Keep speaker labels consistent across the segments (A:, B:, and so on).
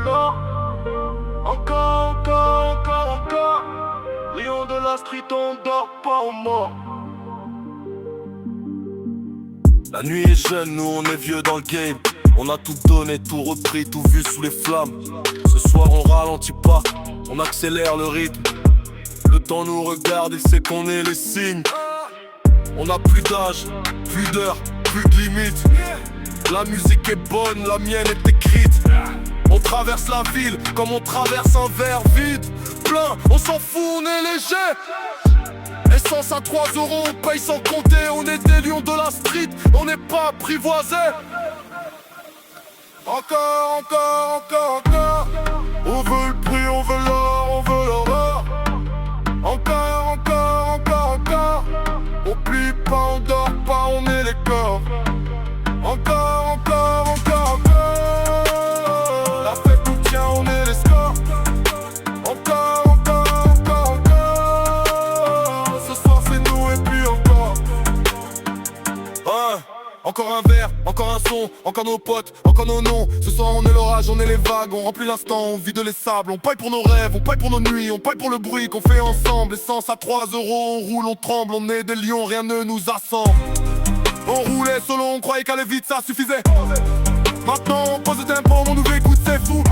A: l'or. Encore, encore, encore, encore. Lion de la street, on dort pas, on mort.
B: La nuit est jeune, nous on est vieux dans le game. On a tout donné, tout repris, tout vu sous les flammes. Ce soir on ralentit pas, on accélère le rythme. Le temps nous regarde, il sait qu'on est les signes. On a plus d'âge, plus d'heure, plus de limite. La musique est bonne, la mienne est écrite. On traverse la ville comme on traverse un verre vide. Plein, on s'en fout, on est léger. Essence à 3 €, on paye sans compter. On est des lions de la street, on n'est pas apprivoisés. Encore, encore, encore, encore. On veut le prix, on veut l'or, on veut l'horreur. Encore, encore, encore, encore. On plie pas, on dort pas, on est les corps. Encore, encore, encore, encore. La fête nous tient, on est les scores. Encore, encore, encore, encore. Ce soir c'est nous et puis encore. Encore un verre, encore un son, encore nos potes, encore nos noms. Ce soir on est l'orage, on est les vagues, on remplit l'instant, on vide les sables. On paye pour nos rêves, on paye pour nos nuits, on paye pour le bruit qu'on fait ensemble. Essence à 3 €, on roule, on tremble, on est des lions, rien ne nous assemble. On roulait solo, on croyait qu'aller vite ça suffisait. Maintenant on pose le tempo, on nous écoute, c'est fou.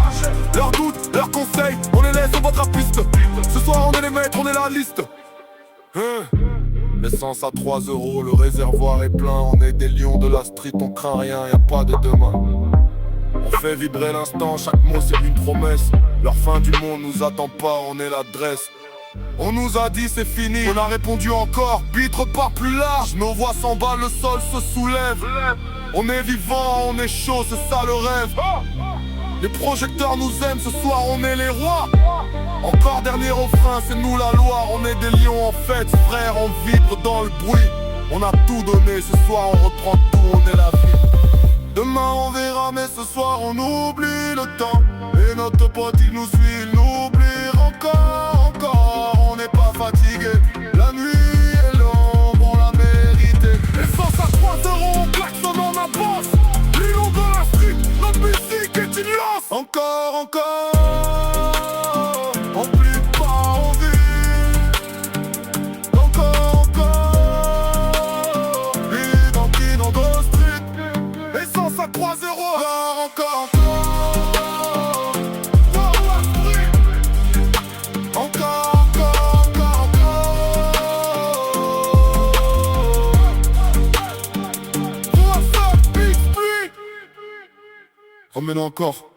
B: Leurs doutes, leurs conseils, on les laisse au bord de la piste. Ce soir on est les maîtres, on est la liste. L'essence à 3 €, le réservoir est plein. On est des lions de la street, on craint rien, y a pas de demain. On fait vibrer l'instant, chaque mot c'est une promesse. Leur fin du monde nous attend pas, on est l'adresse. On nous a dit c'est fini, on a répondu encore. Beat repart plus large, nos voix s'emballent, le sol se soulève. On est vivant, on est chaud, c'est ça le rêve. Les projecteurs nous aiment, ce soir on est les rois. Encore dernier refrain, c'est nous la loi. On est des lions en fête, frère, on vibre dans le bruit. On a tout donné, ce soir on reprend tout, on est la vie. Demain on verra, mais ce soir on oublie le temps. Et notre pote il nous suit, il nous oublie encore, encore. On n'est pas fatigué, la nuit est longue, on l'a mérité. Essence à 3 €, on klaxonne, on avance. Lion de la street, notre musique est une lance. Encore, encore. On plie pas, on vit. Encore, encore. Identité dans nos streets. Essence à 3 €. Encore, encore, encore. Dans la street. Encore, encore, encore, encore. What's up, Big Street? Remets-le encore.